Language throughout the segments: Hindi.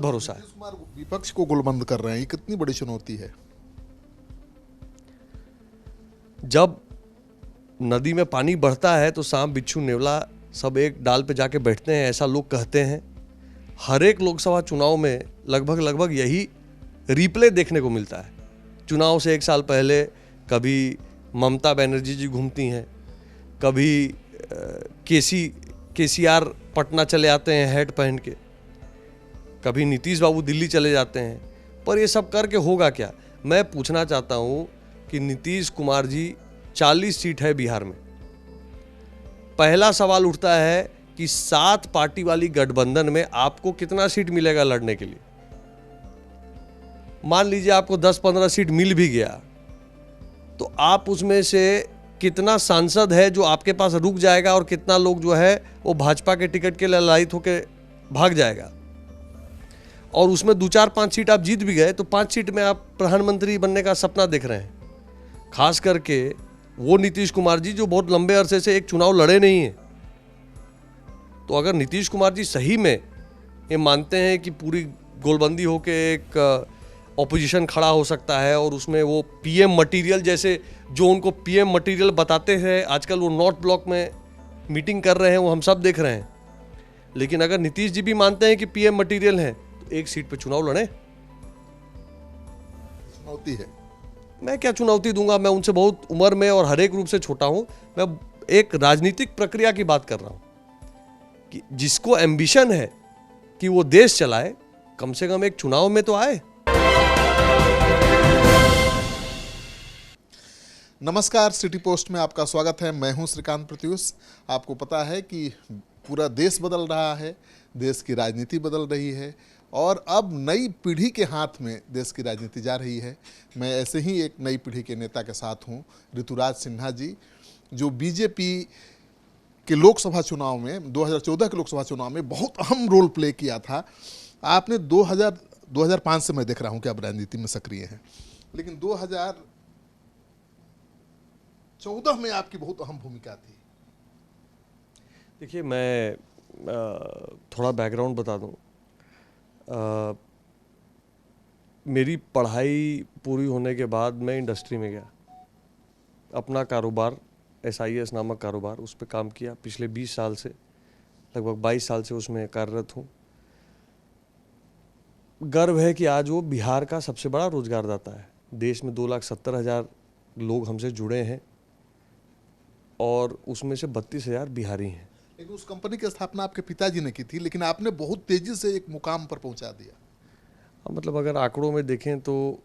भरोसा है। नीतीश कुमार विपक्ष को गोलबंद कर रहे हैं, ये कितनी बड़ी चुनौती है? जब नदी में पानी बढ़ता है तो सांप बिच्छू नेवला सब एक डाल पे जाके बैठते हैं, ऐसा लोग कहते हैं। हर एक लोकसभा चुनाव में लगभग लगभग यही रिप्ले देखने को मिलता है। चुनाव से एक साल पहले कभी ममता बनर्जी जी घूमती हैं, कभी केसीआर पटना चले आते हैं हैट पहन के, कभी नीतीश बाबू दिल्ली चले जाते हैं। पर ये सब करके होगा क्या? मैं पूछना चाहता हूँ कि नीतीश कुमार जी 40 सीट है बिहार में। पहला सवाल उठता है कि 7 पार्टी वाली गठबंधन में आपको कितना सीट मिलेगा लड़ने के लिए। मान लीजिए आपको 10-15 सीट मिल भी गया तो आप उसमें से कितना सांसद है जो आपके पास रुक जाएगा और कितना लोग जो है वो भाजपा के टिकट के लिए ललायित होकर भाग जाएगा। और उसमें 2-4-5 सीट आप जीत भी गए तो 5 सीट में आप प्रधानमंत्री बनने का सपना देख रहे हैं। खास करके वो नीतीश कुमार जी जो बहुत लंबे अरसे से एक चुनाव लड़े नहीं हैं। तो अगर नीतीश कुमार जी सही में ये मानते हैं कि पूरी गोलबंदी होके एक ऑपोजिशन खड़ा हो सकता है और उसमें वो पीएम मटेरियल जैसे जो उनको पीएम मटेरियल बताते हैं, आजकल वो नॉर्थ ब्लॉक में मीटिंग कर रहे हैं, वो हम सब देख रहे हैं। लेकिन अगर नीतीश जी भी मानते हैं कि पीएम मटेरियल है तो एक सीट पे चुनाव लड़े। चुनौती है। मैं क्या चुनौती दूंगा? मैं उनसे बहुत उम्र में और हर एक रूप से छोटा हूं। मैं एक राजनीतिक प्रक्रिया की बात कर रहा हूं कि जिसको एम्बिशन है कि वो देश चलाए, कम से कम एक चुनाव में तो आए। नमस्कार, सिटी पोस्ट में आपका स्वागत है। मैं हूं श्रीकांत प्रत्युष। आपको पता है कि पूरा देश बदल रहा है, देश की राजनीति बदल रही है और अब नई पीढ़ी के हाथ में देश की राजनीति जा रही है। मैं ऐसे ही एक नई पीढ़ी के नेता के साथ हूं, ऋतुराज सिन्हा जी, जो बीजेपी के लोकसभा चुनाव में 2014 के लोकसभा चुनाव में बहुत अहम रोल प्ले किया था। आपने 2005 से मैं देख रहा हूं कि आप राजनीति में सक्रिय हैं, लेकिन 2014 में आपकी बहुत अहम भूमिका थी। देखिए, मैं थोड़ा बैकग्राउंड बता दूं। मेरी पढ़ाई पूरी होने के बाद मैं इंडस्ट्री में गया, अपना कारोबार SIS नामक कारोबार, उस पर काम किया। पिछले 20 साल से, लगभग 22 साल से उसमें कार्यरत हूँ। गर्व है कि आज वो बिहार का सबसे बड़ा रोजगारदाता है। देश में 2,70,000 लोग हमसे जुड़े हैं और उसमें से 32,000 बिहारी हैं। लेकिन उस कंपनी की स्थापना आपके पिताजी ने की थी, लेकिन आपने बहुत तेजी से एक मुकाम पर पहुंचा दिया। मतलब अगर आंकड़ों में देखें तो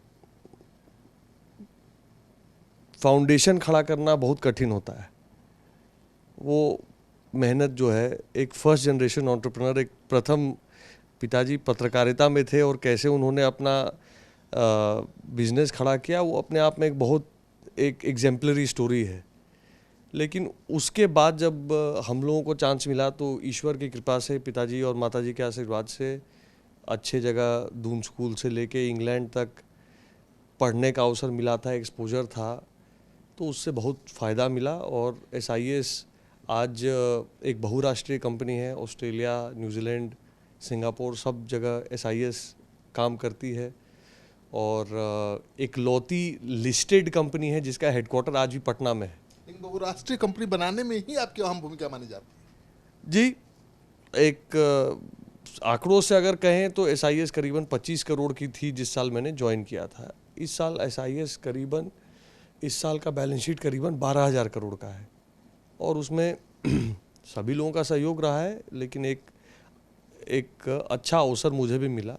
फाउंडेशन खड़ा करना बहुत कठिन होता है। वो मेहनत जो है, एक फर्स्ट जनरेशन एंटरप्रेन्योर, एक प्रथम पिताजी पत्रकारिता में थे और कैसे उन्होंने अपना बिजनेस खड़ा किया, वो अपने आप में एक एग्जेम्पलरी स्टोरी है। लेकिन उसके बाद जब हम लोगों को चांस मिला तो ईश्वर की कृपा से, पिताजी और माताजी के आशीर्वाद से, अच्छे जगह दून स्कूल से लेके इंग्लैंड तक पढ़ने का अवसर मिला था, एक्सपोजर था, तो उससे बहुत फ़ायदा मिला। और SIS आज एक बहुराष्ट्रीय कंपनी है। ऑस्ट्रेलिया, न्यूजीलैंड, सिंगापुर सब जगह SIS काम करती है और एक लौती लिस्टेड कंपनी है जिसका हेडक्वार्टर आज भी पटना में है। लेकिन बहुराष्ट्रीय कंपनी बनाने में ही आपकी अहम भूमिका मानी जाती है। जी, एक आंकड़ों से अगर कहें तो SIS करीबन 25 करोड़ की थी जिस साल मैंने ज्वाइन किया था। इस साल SIS करीबन, इस साल का बैलेंस शीट करीबन 12,000 करोड़ का है और उसमें सभी लोगों का सहयोग रहा है। लेकिन एक अच्छा अवसर मुझे भी मिला।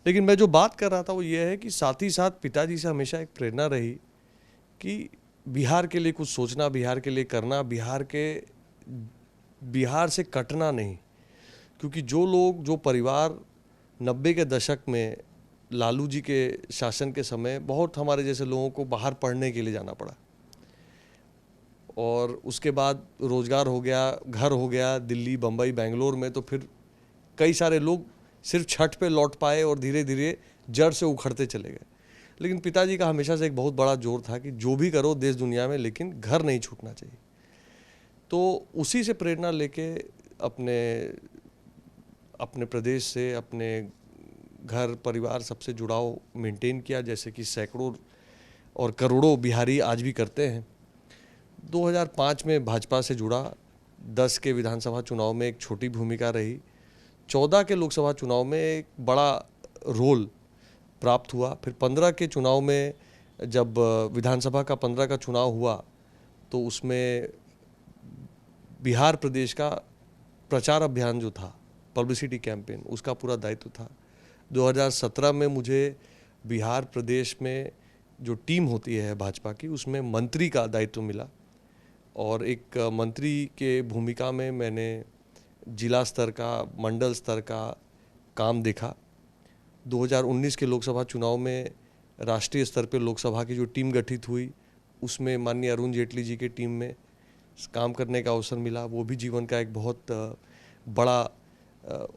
लेकिन मैं जो बात कर रहा था वो ये है कि साथ ही साथ पिताजी से हमेशा एक प्रेरणा रही कि बिहार के लिए कुछ सोचना, बिहार के लिए करना, बिहार से कटना नहीं। क्योंकि जो परिवार 90 के दशक में लालू जी के शासन के समय बहुत हमारे जैसे लोगों को बाहर पढ़ने के लिए जाना पड़ा और उसके बाद रोज़गार हो गया, घर हो गया दिल्ली, बम्बई, बेंगलोर में, तो फिर कई सारे लोग सिर्फ छठ पे लौट पाए और धीरे धीरे जड़ से उखड़ते चले गए। लेकिन पिताजी का हमेशा से एक बहुत बड़ा जोर था कि जो भी करो देश दुनिया में, लेकिन घर नहीं छूटना चाहिए। तो उसी से प्रेरणा लेके अपने प्रदेश से, अपने घर परिवार सबसे जुड़ाव मेंटेन किया, जैसे कि सैकड़ों और करोड़ों बिहारी आज भी करते हैं। 2005 में भाजपा से जुड़ा, 10 के विधानसभा चुनाव में एक छोटी भूमिका रही, 14 के लोकसभा चुनाव में एक बड़ा रोल प्राप्त हुआ। फिर 15 के चुनाव में जब विधानसभा का 15 का चुनाव हुआ तो उसमें बिहार प्रदेश का प्रचार अभियान जो था, पब्लिसिटी कैंपेन, उसका पूरा दायित्व था। 2017 में मुझे बिहार प्रदेश में जो टीम होती है भाजपा की, उसमें मंत्री का दायित्व मिला और एक मंत्री के भूमिका में मैंने जिला स्तर का, मंडल स्तर का काम देखा। 2019 के लोकसभा चुनाव में राष्ट्रीय स्तर पर लोकसभा की जो टीम गठित हुई, उसमें माननीय अरुण जेटली जी की टीम में काम करने का अवसर मिला। वो भी जीवन का एक बहुत बड़ा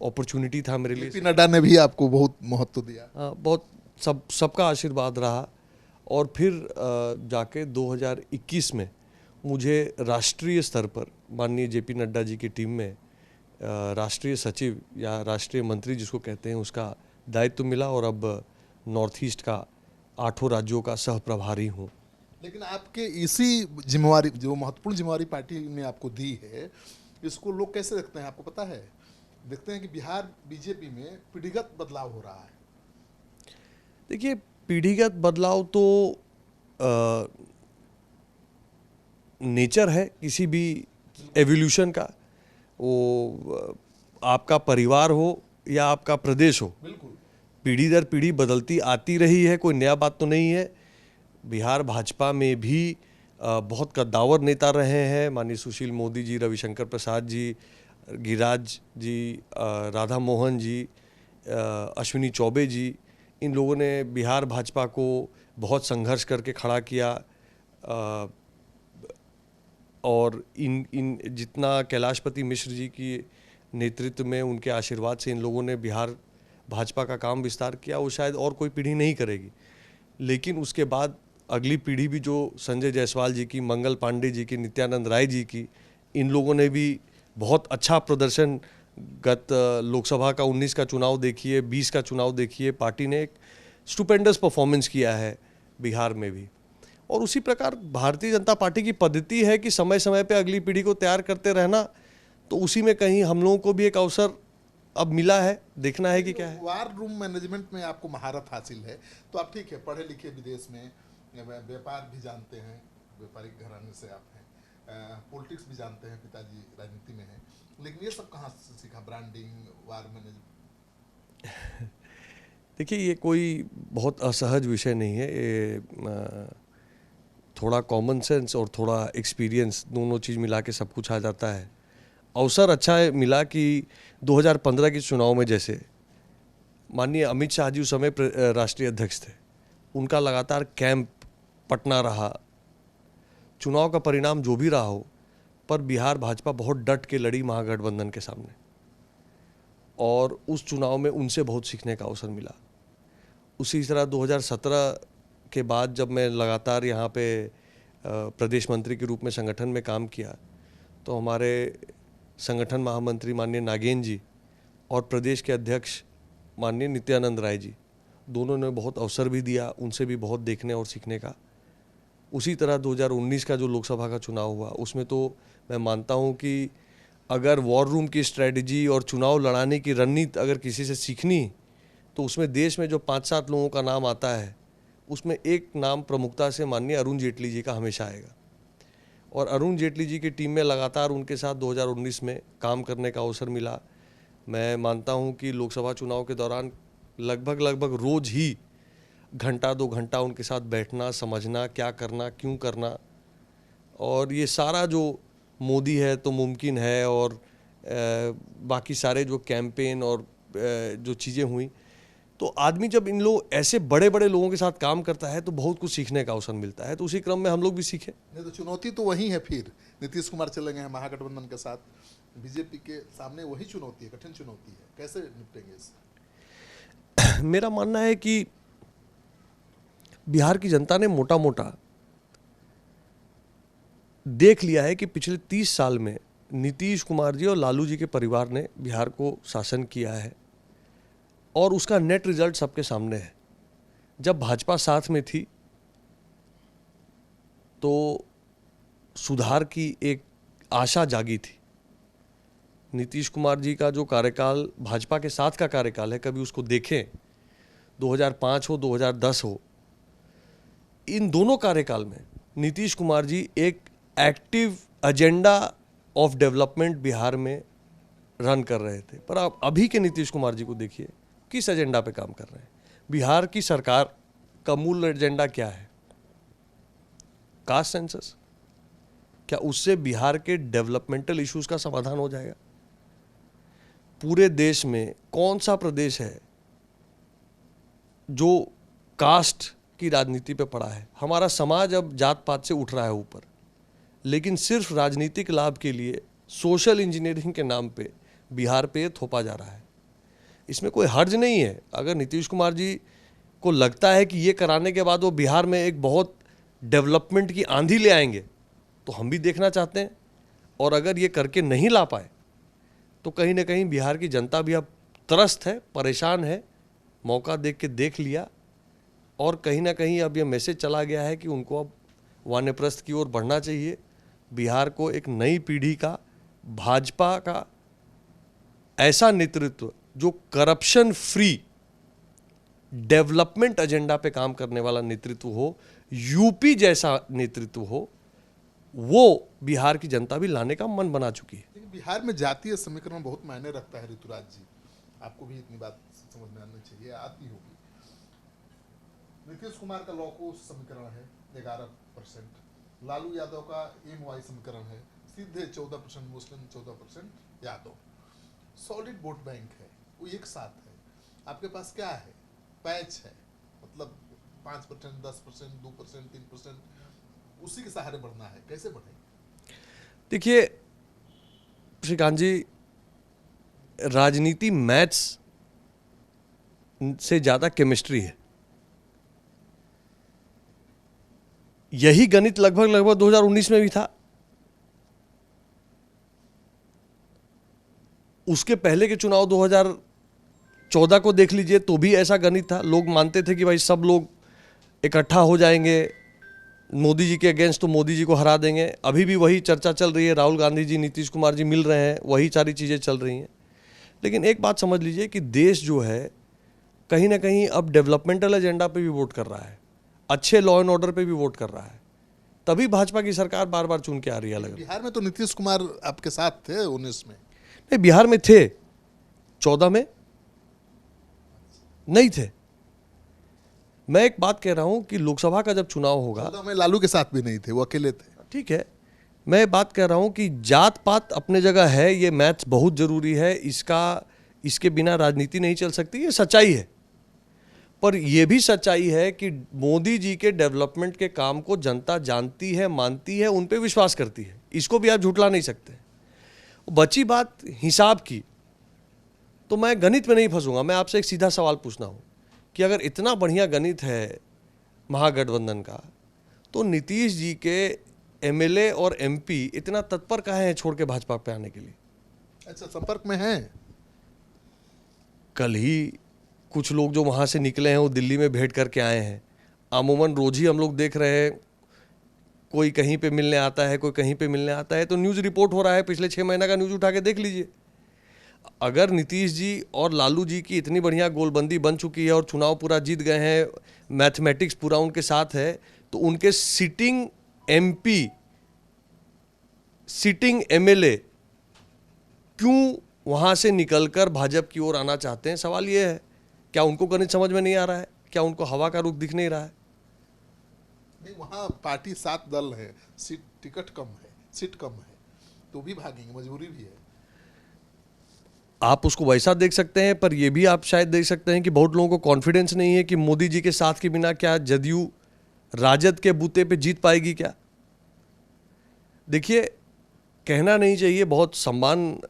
अपॉर्चुनिटी था मेरे लिए। नड्डा ने भी आपको बहुत महत्व दिया। बहुत सबका आशीर्वाद रहा। और फिर जाके 2021 में मुझे राष्ट्रीय स्तर पर माननीय जेपी नड्डा जी की टीम में राष्ट्रीय सचिव या राष्ट्रीय मंत्री जिसको कहते हैं, उसका दायित्व मिला और अब नॉर्थ ईस्ट का 8 राज्यों का सह प्रभारी हूँ। लेकिन आपके इसी जिम्मेवारी, जो महत्वपूर्ण जिम्मेवारी पार्टी ने आपको दी है, इसको लोग कैसे देखते हैं आपको पता है? देखते हैं कि बिहार बीजेपी में पीढ़ीगत बदलाव हो रहा है। देखिए, पीढ़ीगत बदलाव तो नेचर है किसी भी एवोल्यूशन का। वो आपका परिवार हो या आपका प्रदेश हो, बिल्कुल पीढ़ी दर पीढ़ी बदलती आती रही है, कोई नया बात तो नहीं है। बिहार भाजपा में भी बहुत कद्दावर नेता रहे हैं, माननीय सुशील मोदी जी, रविशंकर प्रसाद जी, गिरिराज जी, राधा मोहन जी, अश्विनी चौबे जी। इन लोगों ने बिहार भाजपा को बहुत संघर्ष करके खड़ा किया। और इन जितना कैलाशपति मिश्र जी की नेतृत्व में, उनके आशीर्वाद से इन लोगों ने बिहार भाजपा का काम विस्तार किया, वो शायद और कोई पीढ़ी नहीं करेगी। लेकिन उसके बाद अगली पीढ़ी भी, जो संजय जायसवाल जी की, मंगल पांडे जी की, नित्यानंद राय जी की, इन लोगों ने भी बहुत अच्छा प्रदर्शन, गत लोकसभा का 19 का चुनाव देखिए, 20 का चुनाव देखिए, पार्टी ने एक स्टुपेंडस परफॉर्मेंस किया है बिहार में भी। और उसी प्रकार भारतीय जनता पार्टी की पद्धति है कि समय समय पे अगली पीढ़ी को तैयार करते रहना। तो उसी में कहीं हम लोगों को भी एक अवसर अब मिला है, देखना है कि क्या है। वार रूम मैनेजमेंट में आपको महारत हासिल है, तो आप ठीक है, पढ़े लिखे, विदेश में व्यापार भी जानते हैं, व्यापारिक घराने से आप हैं, पॉलिटिक्स भी जानते हैं, पिताजी राजनीति में हैं, लेकिन ये सब कहाँ से सीखा? ब्रांडिंग, वार मैनेजमेंट? देखिए, ये कोई बहुत असहज विषय नहीं है। ये थोड़ा कॉमन सेंस और थोड़ा एक्सपीरियंस, दोनों चीज़ मिला के सब कुछ आ जाता है। अवसर अच्छा मिला कि 2015 के चुनाव में, जैसे माननीय अमित शाह जी उस समय राष्ट्रीय अध्यक्ष थे, उनका लगातार कैंप पटना रहा। चुनाव का परिणाम जो भी रहा हो, पर बिहार भाजपा बहुत डट के लड़ी महागठबंधन के सामने, और उस चुनाव में उनसे बहुत सीखने का अवसर मिला। उसी तरह 2017 के बाद जब मैं लगातार यहाँ पे प्रदेश मंत्री के रूप में संगठन में काम किया, तो हमारे संगठन महामंत्री माननीय नागेन जी और प्रदेश के अध्यक्ष माननीय नित्यानंद राय जी, दोनों ने बहुत अवसर भी दिया, उनसे भी बहुत देखने और सीखने का। उसी तरह 2019 का जो लोकसभा का चुनाव हुआ, उसमें तो मैं मानता हूँ कि अगर वॉर रूम की स्ट्रेटजी और चुनाव लड़ाने की रणनीति अगर किसी से सीखनी, तो उसमें देश में जो 5-7 लोगों का नाम आता है, उसमें एक नाम प्रमुखता से माननीय अरुण जेटली जी का हमेशा आएगा। और अरुण जेटली जी की टीम में लगातार उनके साथ 2019 में काम करने का अवसर मिला। मैं मानता हूं कि लोकसभा चुनाव के दौरान लगभग रोज ही घंटा 2 घंटा उनके साथ बैठना, समझना, क्या करना, क्यों करना, और ये सारा जो मोदी है तो मुमकिन है और बाकी सारे जो कैंपेन और जो चीज़ें हुई, तो आदमी जब इन लोग ऐसे बड़े बड़े लोगों के साथ काम करता है तो बहुत कुछ सीखने का अवसर मिलता है। तो उसी क्रम में हम लोग भी सीखे। नहीं तो चुनौती तो वही है। फिर नीतीश कुमार चले गए हैं महागठबंधन के साथ, बीजेपी के सामने वही चुनौती है, कठिन चुनौती है, कैसे निपटेंगे इससे? मेरा मानना है कि बिहार की जनता ने मोटा मोटा देख लिया है कि पिछले 30 साल में नीतीश कुमार जी और लालू जी के परिवार ने बिहार को शासन किया है। और उसका नेट रिजल्ट सबके सामने है। जब भाजपा साथ में थी तो सुधार की एक आशा जागी थी। नीतीश कुमार जी का जो कार्यकाल भाजपा के साथ का कार्यकाल है, कभी उसको देखें, 2005 हो 2010 हो, इन दोनों कार्यकाल में नीतीश कुमार जी एक active agenda of development Bihar में रन कर रहे थे। पर आप अभी के नीतीश कुमार जी को देखिए, किस एजेंडा पे काम कर रहे हैं। बिहार की सरकार का मूल एजेंडा क्या है? Caste census. क्या उससे बिहार के डेवलपमेंटल इश्यूज का समाधान हो जाएगा? पूरे देश में कौन सा प्रदेश है जो कास्ट की राजनीति पे पड़ा है? हमारा समाज अब जात पात से उठ रहा है ऊपर, लेकिन सिर्फ राजनीतिक लाभ के लिए सोशल इंजीनियरिंग के नाम पे बिहार पे थोपा जा रहा है। इसमें कोई हर्ज नहीं है। अगर नीतीश कुमार जी को लगता है कि ये कराने के बाद वो बिहार में एक बहुत डेवलपमेंट की आंधी ले आएंगे, तो हम भी देखना चाहते हैं। और अगर ये करके नहीं ला पाए तो कहीं ना कहीं बिहार की जनता भी अब त्रस्त है, परेशान है। मौका देख के देख लिया और कहीं ना कहीं अब ये मैसेज चला गया है कि उनको अब वानप्रस्थ की ओर बढ़ना चाहिए। बिहार को एक नई पीढ़ी का, भाजपा का ऐसा नेतृत्व जो करप्शन फ्री डेवलपमेंट एजेंडा पे काम करने वाला नेतृत्व हो, यूपी जैसा नेतृत्व हो, वो बिहार की जनता भी लाने का मन बना चुकी है। लेकिन बिहार में जातीय समीकरण बहुत मायने रखता है ऋतुराज जी, आपको भी इतनी बात समझ में आनी चाहिए, आती होगी। नीतीश कुमार का लॉको समीकरण है 11%, लालू यादव का एमवाई समीकरण है, सीधे 14% मुस्लिम, 14% यादव। सॉलिड वोट बैंक है, वो एक साथ है। आपके पास क्या है? पैच है, मतलब 5%, 10%, 2%, 3%, उसी के सहारे बढ़ना है। कैसे बढ़ेगा? देखिए श्रीकांत जी, राजनीति मैथ्स से ज्यादा केमिस्ट्री है। यही गणित लगभग 2019 में भी था। उसके पहले के चुनाव 2014 को देख लीजिए तो भी ऐसा गणित था। लोग मानते थे कि भाई सब लोग इकट्ठा हो जाएंगे मोदी जी के अगेंस्ट तो मोदी जी को हरा देंगे। अभी भी वही चर्चा चल रही है, राहुल गांधी जी, नीतीश कुमार जी मिल रहे हैं, वही सारी चीज़ें चल रही हैं। लेकिन एक बात समझ लीजिए कि देश जो है कहीं ना कहीं अब डेवलपमेंटल एजेंडा पे भी वोट कर रहा है, अच्छे लॉ एंड ऑर्डर पे भी वोट कर रहा है। तभी भाजपा की सरकार बार बार चुन के आ रही है। अलग बिहार में तो नीतीश कुमार आपके साथ थे 19 में। नहीं, बिहार में थे, 14 में नहीं थे। मैं एक बात कह रहा हूं कि लोकसभा का जब चुनाव होगा, 14 में लालू के साथ भी नहीं थे, वो अकेले थे। ठीक है, मैं बात कर रहा हूं कि जात पात अपने जगह है, ये मैथ्स बहुत जरूरी है, इसके बिना राजनीति नहीं चल सकती, ये सच्चाई है। पर यह भी सच्चाई है कि मोदी जी के डेवलपमेंट के काम को जनता जानती है, मानती है, उन पे विश्वास करती है। इसको भी आप झुठला नहीं सकते। बची बात हिसाब की, तो मैं गणित में नहीं फंसूंगा। मैं आपसे एक सीधा सवाल पूछना हूं कि अगर इतना बढ़िया गणित है महागठबंधन का, तो नीतीश जी के एमएलए और एमपी इतना तत्पर काहे हैं छोड़ के भाजपा पे आने के लिए? अच्छा, संपर्क में हैं? कल ही कुछ लोग जो वहां से निकले हैं वो दिल्ली में भेंट करके आए हैं। अमूमन रोज ही हम लोग देख रहे हैं, कोई कहीं पे मिलने आता है, कोई कहीं पे मिलने आता है। तो न्यूज़ रिपोर्ट हो रहा है, पिछले 6 महीने का न्यूज़ उठा के देख लीजिए। अगर नीतीश जी और लालू जी की इतनी बढ़िया गोलबंदी बन चुकी है और चुनाव पूरा जीत गए हैं, मैथमेटिक्स पूरा उनके साथ है, तो उनके सिटिंग एमपी, सिटिंग एमएलए क्यों वहां से निकलकर भाजपा की ओर आना चाहते हैं? सवाल यह है, क्या उनको गणित समझ में नहीं आ रहा है? क्या उनको हवा का रुख दिख नहीं रहा है? नहीं, वहाँ पार्टी 7 दल है, सीट टिकट कम है, सीट कम है, तो भी भागेंगे, मजबूरी भी है। आप उसको वैसा देख सकते हैं, पर यह भी आप शायद देख सकते हैं कि बहुत लोगों को कॉन्फिडेंस नहीं है कि मोदी जी के साथ के बिना क्या जदयू राजद के बूते पे जीत पाएगी क्या। देखिए, कहना नहीं चाहिए, बहुत सम्मान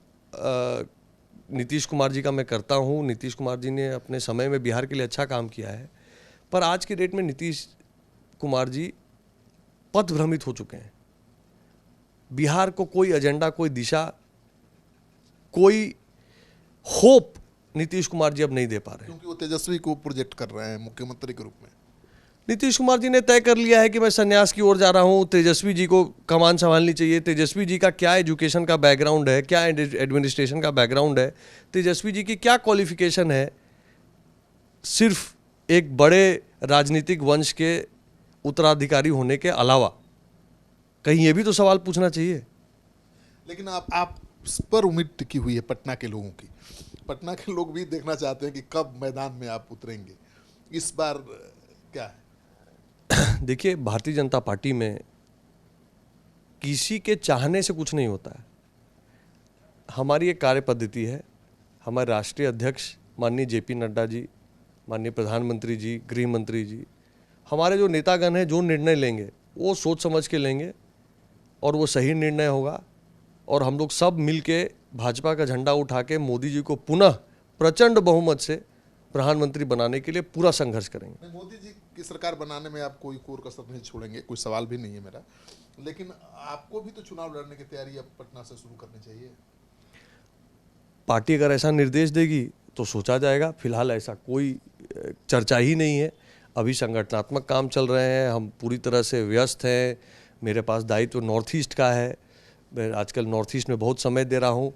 नीतीश कुमार जी का मैं करता हूं। नीतीश कुमार जी ने अपने समय में बिहार के लिए अच्छा काम किया है, पर आज की डेट में नीतीश कुमार जी पथभ्रमित हो चुके हैं। बिहार को कोई एजेंडा, कोई दिशा, कोई होप नीतीश कुमार जी अब नहीं दे पा रहे हैं। क्योंकि वो तेजस्वी को प्रोजेक्ट कर रहे हैं मुख्यमंत्री के रूप में। नीतीश कुमार जी ने तय कर लिया है कि मैं संन्यास की ओर जा रहा हूं, तेजस्वी जी को कमान संभालनी चाहिए। तेजस्वी जी का क्या एजुकेशन का बैकग्राउंड है, क्या एडमिनिस्ट्रेशन का बैकग्राउंड है, तेजस्वी जी की क्या क्वालिफिकेशन है, सिर्फ एक बड़े राजनीतिक वंश के उत्तराधिकारी होने के अलावा कहीं ये भी तो सवाल पूछना चाहिए। लेकिन आप पर उम्मीद टिकी हुई है पटना के लोगों की। पटना के लोग भी देखना चाहते हैं कि कब मैदान में आप उतरेंगे। इस बार क्या है? देखिए, भारतीय जनता पार्टी में किसी के चाहने से कुछ नहीं होता है। हमारी एक कार्य पद्धति है। हमारे राष्ट्रीय अध्यक्ष माननीय जेपी नड्डा जी, माननीय प्रधानमंत्री जी, गृह मंत्री जी, हमारे जो नेतागण हैं जो निर्णय लेंगे वो सोच समझ के लेंगे और वो सही निर्णय होगा। और हम लोग सब मिलके भाजपा का झंडा उठा के मोदी जी को पुनः प्रचंड बहुमत से प्रधानमंत्री बनाने के लिए पूरा संघर्ष करेंगे। मोदी जी की सरकार बनाने में आप कोई कोर कसर नहीं छोड़ेंगे, कोई सवाल भी नहीं है मेरा। लेकिन आपको भी तो चुनाव लड़ने की तैयारी अब पटना से शुरू करनी चाहिए। पार्टी अगर ऐसा निर्देश देगी तो सोचा जाएगा। फिलहाल ऐसा कोई चर्चा ही नहीं है। अभी संगठनात्मक काम चल रहे हैं, हम पूरी तरह से व्यस्त हैं। मेरे पास दायित्व नॉर्थ ईस्ट का है। मैं आजकल नॉर्थ ईस्ट में बहुत समय दे रहा हूँ।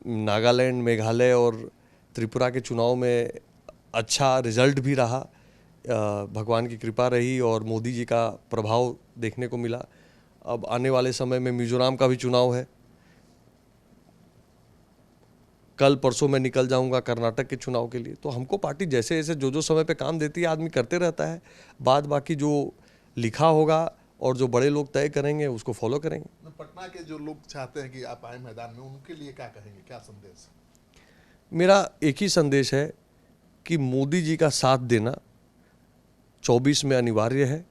नागालैंड, मेघालय और त्रिपुरा के चुनाव में अच्छा रिजल्ट भी रहा, भगवान की कृपा रही और मोदी जी का प्रभाव देखने को मिला। अब आने वाले समय में मिजोरम का भी चुनाव है। कल परसों मैं निकल जाऊंगा कर्नाटक के चुनाव के लिए। तो हमको पार्टी जैसे जैसे जो समय पे काम देती है आदमी करते रहता है। बाद बाकी जो लिखा होगा और जो बड़े लोग तय करेंगे उसको फॉलो करेंगे। पटना के जो लोग चाहते हैं कि आप आए मैदान में, उनके लिए क्या कहेंगे, क्या संदेश? मेरा एक ही संदेश है कि मोदी जी का साथ देना 24 में अनिवार्य है।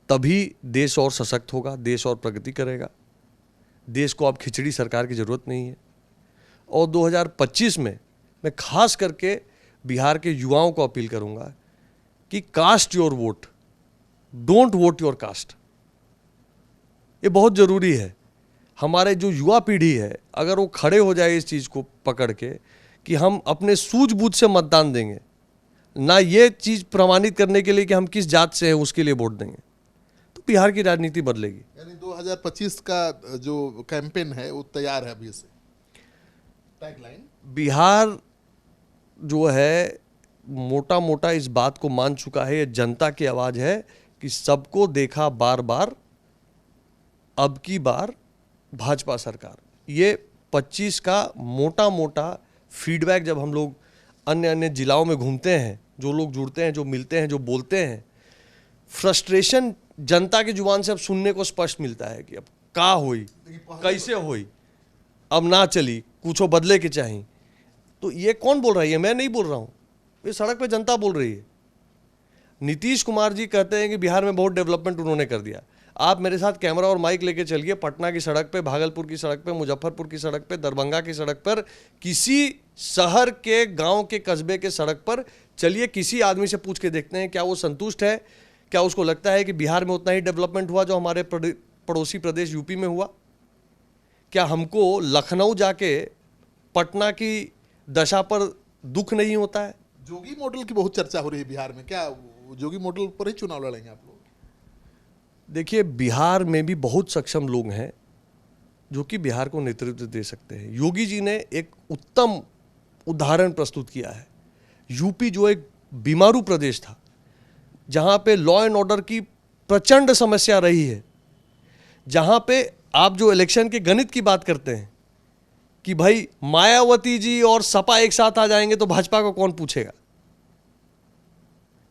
तभी देश और सशक्त होगा, देश और प्रगति करेगा। देश को अब खिचड़ी सरकार की जरूरत नहीं है। और 2025 में मैं खास करके बिहार के युवाओं को अपील करूंगा कि cast your vote, don't vote your caste. ये बहुत ज़रूरी है। हमारे जो युवा पीढ़ी है, अगर वो खड़े हो जाए इस चीज़ को पकड़ के कि हम अपने सूझबूझ से मतदान देंगे, ना ये चीज़ प्रमाणित करने के लिए कि हम किस जात से हैं उसके लिए वोट देंगे, तो बिहार की राजनीति बदलेगी। यानी 2025 का जो कैंपेन है वो तैयार है अभी से। टैगलाइन बिहार जो है मोटा मोटा इस बात को मान चुका है, ये जनता की आवाज़ है कि सबको देखा बार बार, अब की बार भाजपा सरकार। ये 25 का मोटा मोटा फीडबैक जब हम लोग अन्य अन्य जिलाओं में घूमते हैं, जो लोग जुड़ते हैं, जो मिलते हैं, जो बोलते हैं, फ्रस्ट्रेशन जनता की जुबान से अब सुनने को स्पष्ट मिलता है कि अब का होई, कैसे होई, अब ना चली, कुछ बदले के चाहिए। तो ये कौन बोल रहा है? मैं नहीं बोल रहा हूँ, ये सड़क पे जनता बोल रही है। नीतीश कुमार जी कहते हैं कि बिहार में बहुत डेवलपमेंट उन्होंने कर दिया। आप मेरे साथ कैमरा और माइक लेके चलिए पटना की सड़क पे, भागलपुर की सड़क पे, मुजफ्फरपुर की सड़क पे, दरभंगा की सड़क पर, किसी शहर के, गांव के, कस्बे के सड़क पर चलिए, किसी आदमी से पूछ के देखते हैं क्या वो संतुष्ट है, क्या उसको लगता है कि बिहार में उतना ही डेवलपमेंट हुआ जो हमारे पड़ोसी प्रदेश यूपी में हुआ? क्या हमको लखनऊ जाके पटना की दशा पर दुख नहीं होता है? जोगी मॉडल की बहुत चर्चा हो रही है बिहार में, क्या जोगी मॉडल पर ही चुनाव लड़ेंगे आप लोग? देखिए, बिहार में भी बहुत सक्षम लोग हैं जो कि बिहार को नेतृत्व दे सकते हैं। योगी जी ने एक उत्तम उदाहरण प्रस्तुत किया है। यूपी जो एक बीमारू प्रदेश था, जहां पे लॉ एंड ऑर्डर की प्रचंड समस्या रही है, जहां पे आप जो इलेक्शन के गणित की बात करते हैं कि भाई मायावती जी और सपा एक साथ आ जाएंगे तो भाजपा को कौन पूछेगा,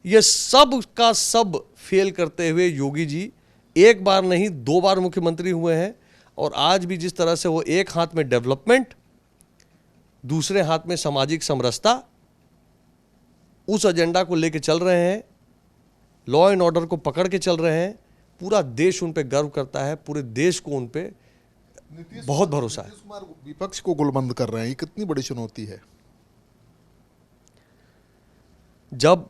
ये सब का सब फेल करते हुए योगी जी एक बार नहीं 2 बार मुख्यमंत्री हुए हैं। और आज भी जिस तरह से वो एक हाथ में डेवलपमेंट, दूसरे हाथ में सामाजिक समरसता, उस एजेंडा को लेकर चल रहे हैं, लॉ एंड ऑर्डर को पकड़ के चल रहे हैं, पूरा देश उन पे गर्व करता है, पूरे देश को उन पे बहुत भरोसा है। नीतीश कुमार विपक्ष को गोलबंद कर रहे हैं, ये कितनी बड़ी चुनौती है? जब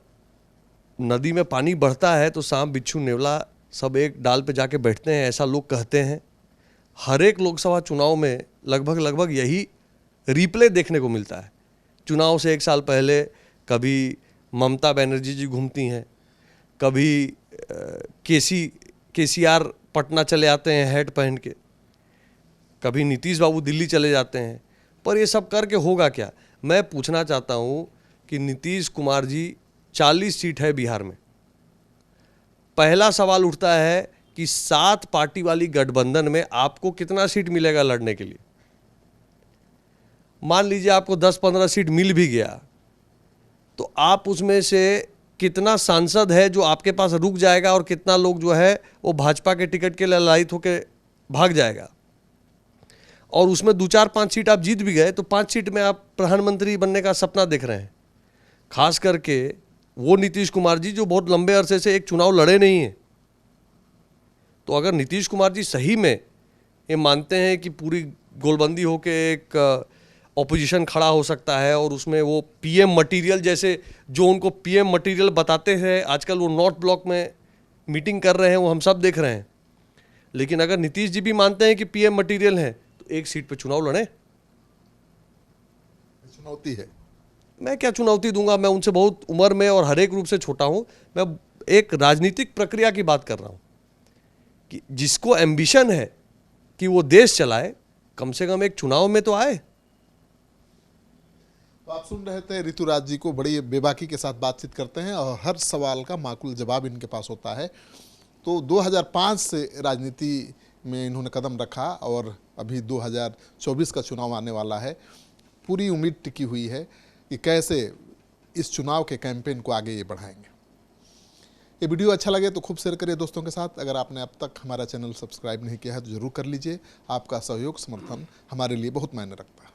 नदी में पानी बढ़ता है तो सांप, बिच्छू, नेवला सब एक डाल पे जाके बैठते हैं, ऐसा लोग कहते हैं। हर एक लोकसभा चुनाव में लगभग यही रिप्ले देखने को मिलता है। चुनाव से एक साल पहले कभी ममता बनर्जी जी घूमती हैं, कभी केसीआर पटना चले आते हैं हैट पहन के, कभी नीतीश बाबू दिल्ली चले जाते हैं। पर ये सब करके होगा क्या? मैं पूछना चाहता हूँ कि नीतीश कुमार जी 40 सीट है बिहार में। पहला सवाल उठता है कि 7 पार्टी वाली गठबंधन में आपको कितना सीट मिलेगा लड़ने के लिए? मान लीजिए आपको 10-15 सीट मिल भी गया, तो आप उसमें से कितना सांसद है जो आपके पास रुक जाएगा और कितना लोग जो है वो भाजपा के टिकट के लिए ललायित होकर भाग जाएगा? और उसमें 2-4-5 सीट आप जीत भी गए तो 5 सीट में आप प्रधानमंत्री बनने का सपना देख रहे हैं। खास करके वो नीतीश कुमार जी जो बहुत लंबे अरसे से एक चुनाव लड़े नहीं हैं। तो अगर नीतीश कुमार जी सही में ये मानते हैं कि पूरी गोलबंदी होके एक ऑपोजिशन खड़ा हो सकता है और उसमें वो पीएम मटेरियल जैसे जो उनको पीएम मटेरियल बताते हैं, आजकल वो नॉर्थ ब्लॉक में मीटिंग कर रहे हैं, वो हम सब देख रहे हैं। लेकिन अगर नीतीश जी भी मानते हैं कि पीएम मटेरियल है तो एक सीट पे चुनाव लड़ें। चुनौती है। मैं क्या चुनौती दूंगा? मैं उनसे बहुत उम्र में और हर एक रूप से छोटा हूं। मैं एक राजनीतिक प्रक्रिया की बात कर रहा हूं कि जिसको एम्बिशन है कि वो देश चलाए, कम से कम एक चुनाव में तो आए। तो आप सुन रहे थे ऋतुराज जी को, बड़ी बेबाकी के साथ बातचीत करते हैं और हर सवाल का माकूल जवाब इनके पास होता है। तो 2005 से राजनीति में इन्होंने कदम रखा और अभी 2024 का चुनाव आने वाला है। पूरी उम्मीद टिकी हुई है कि कैसे इस चुनाव के कैंपेन को आगे ये बढ़ाएंगे। ये वीडियो अच्छा लगे तो खूब शेयर करिए दोस्तों के साथ। अगर आपने अब तक हमारा चैनल सब्सक्राइब नहीं किया है तो ज़रूर कर लीजिए। आपका सहयोग समर्थन हमारे लिए बहुत मायने रखता है।